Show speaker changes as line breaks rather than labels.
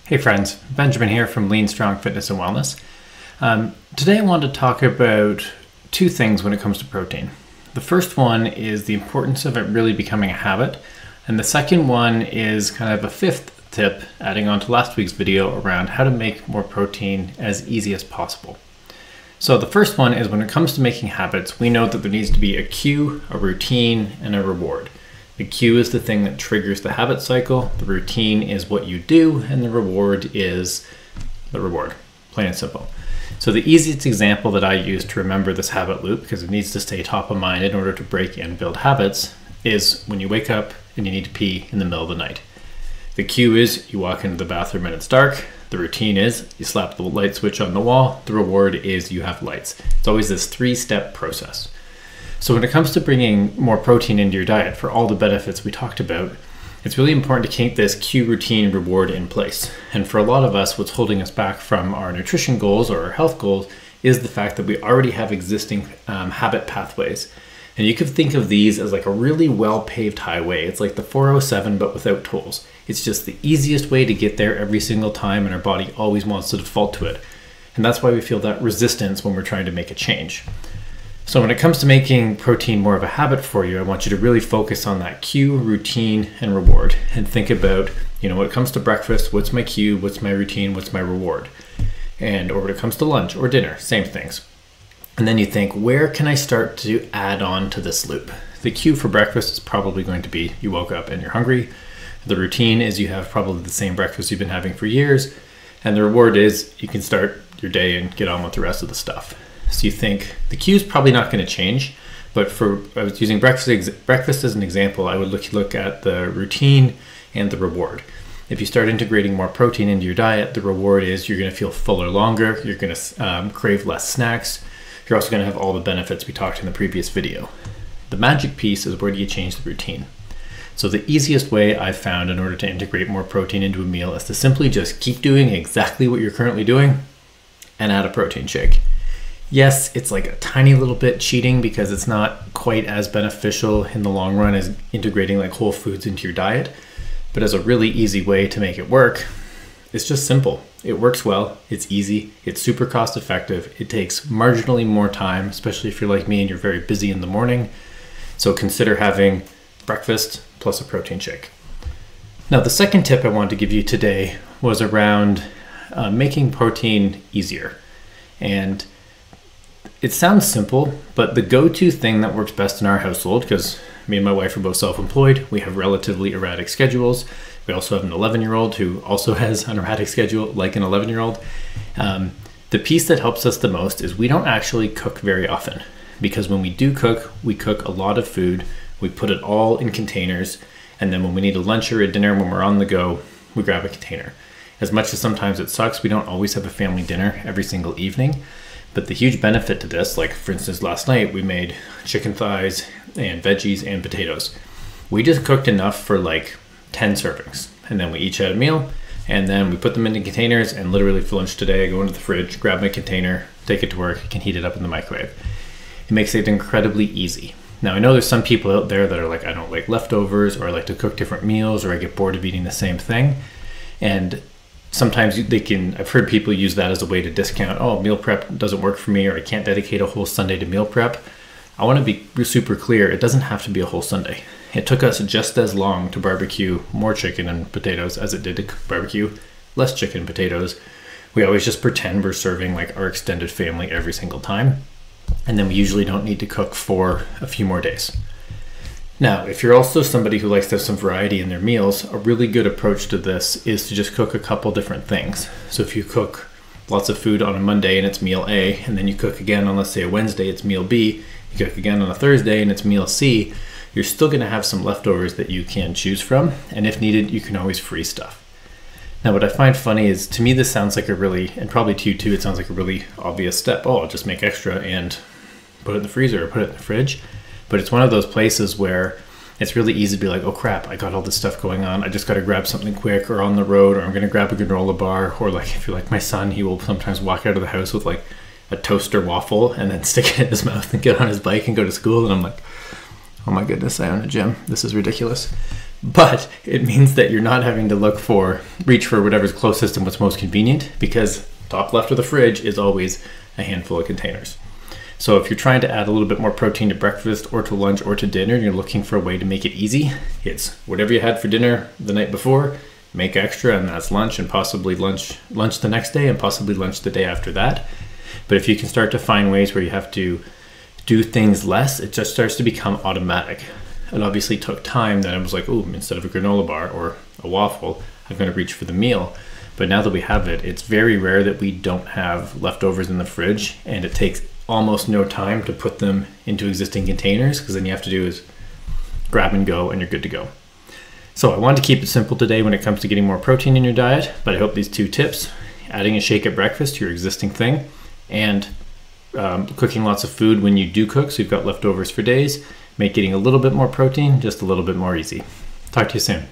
Hey friends, Benjamin here from Lean Strong Fitness and Wellness. Today I want to talk about two things when it comes to protein. The first one is the importance of it really becoming a habit, and the second one is kind of a fifth tip adding on to last week's video around how to make more protein as easy as possible. So the first one is when it comes to making habits, we know that there needs to be a cue, a routine, and a reward. The cue is the thing that triggers the habit cycle, the routine is what you do, and the reward is the reward, plain and simple. So the easiest example that I use to remember this habit loop, because it needs to stay top of mind in order to break and build habits, is when you wake up and you need to pee in the middle of the night. The cue is you walk into the bathroom and it's dark. The routine is you slap the light switch on the wall. The reward is you have lights. It's always this three-step process. So when it comes to bringing more protein into your diet for all the benefits we talked about, it's really important to keep this cue, routine, reward in place. And for a lot of us, what's holding us back from our nutrition goals or our health goals is the fact that we already have existing habit pathways. And you could think of these as like a really well-paved highway. It's like the 407 but without tolls. It's just the easiest way to get there every single time, and our body always wants to default to it. And that's why we feel that resistance when we're trying to make a change. So when it comes to making protein more of a habit for you, I want you to really focus on that cue, routine, and reward. And think about, when it comes to breakfast, what's my cue, what's my routine, what's my reward? And or when it comes to lunch or dinner, same things. And then you think, where can I start to add on to this loop? The cue for breakfast is probably going to be you woke up and you're hungry. The routine is you have probably the same breakfast you've been having for years. And the reward is you can start your day and get on with the rest of the stuff. So you think the cue is probably not going to change, but I was using breakfast as an example. I would look at the routine and the reward. If you start integrating more protein into your diet, the reward is you're going to feel fuller longer. You're going to crave less snacks. You're also going to have all the benefits we talked in the previous video. The magic piece is where do you change the routine? So the easiest way I've found in order to integrate more protein into a meal is to simply just keep doing exactly what you're currently doing and add a protein shake. Yes, it's like a tiny little bit cheating because it's not quite as beneficial in the long run as integrating like whole foods into your diet. But as a really easy way to make it work, it's just simple. It works well, it's easy, it's super cost effective, it takes marginally more time, especially if you're like me and you're very busy in the morning. So consider having breakfast plus a protein shake. Now the second tip I wanted to give you today was around making protein easier. And it sounds simple, but the go-to thing that works best in our household, because me and my wife are both self-employed, we have relatively erratic schedules. We also have an 11-year-old who also has an erratic schedule like an 11-year-old. The piece that helps us the most is we don't actually cook very often, because when we do cook, we cook a lot of food, we put it all in containers, and then when we need a lunch or a dinner, when we're on the go, we grab a container. As much as sometimes it sucks, we don't always have a family dinner every single evening. But the huge benefit to this, like for instance, last night we made chicken thighs and veggies and potatoes. We just cooked enough for like 10 servings. And then we each had a meal, and then we put them into containers, and literally for lunch today, I go into the fridge, grab my container, take it to work, can heat it up in the microwave. It makes it incredibly easy. Now I know there's some people out there that are like, I don't like leftovers, or I like to cook different meals, or I get bored of eating the same thing. And sometimes I've heard people use that as a way to discount, oh, meal prep doesn't work for me, or I can't dedicate a whole Sunday to meal prep. I want to be super clear, it doesn't have to be a whole Sunday. It took us just as long to barbecue more chicken and potatoes as it did to barbecue less chicken and potatoes. We always just pretend we're serving like our extended family every single time. And then we usually don't need to cook for a few more days. Now, if you're also somebody who likes to have some variety in their meals, a really good approach to this is to just cook a couple different things. So if you cook lots of food on a Monday and it's meal A, and then you cook again on, let's say, a Wednesday, it's meal B, you cook again on a Thursday and it's meal C, you're still going to have some leftovers that you can choose from. And if needed, you can always freeze stuff. Now, what I find funny is, to me, this sounds like a really, and probably to you too, it sounds like a really obvious step. Oh, I'll just make extra and put it in the freezer or put it in the fridge. But it's one of those places where it's really easy to be like, oh crap, I got all this stuff going on. I just got to grab something quick, or on the road, or I'm going to grab a granola bar. Or like, if you're like my son, he will sometimes walk out of the house with like a toaster waffle and then stick it in his mouth and get on his bike and go to school. And I'm like, oh my goodness, I own a gym. This is ridiculous. But it means that you're not having to reach for whatever's closest and what's most convenient, because top left of the fridge is always a handful of containers. So if you're trying to add a little bit more protein to breakfast or to lunch or to dinner, and you're looking for a way to make it easy, it's whatever you had for dinner the night before, make extra, and that's lunch, and possibly lunch the next day, and possibly lunch the day after that. But if you can start to find ways where you have to do things less, it just starts to become automatic. It obviously took time that I was like, oh, instead of a granola bar or a waffle, I'm going to reach for the meal. But now that we have it, it's very rare that we don't have leftovers in the fridge, and it takes almost no time to put them into existing containers, because then you have to do is grab and go and you're good to go. So I wanted to keep it simple today when it comes to getting more protein in your diet, but I hope these 2 tips, adding a shake at breakfast to your existing thing, and cooking lots of food when you do cook so you've got leftovers for days, make getting a little bit more protein just a little bit more easy. Talk to you soon.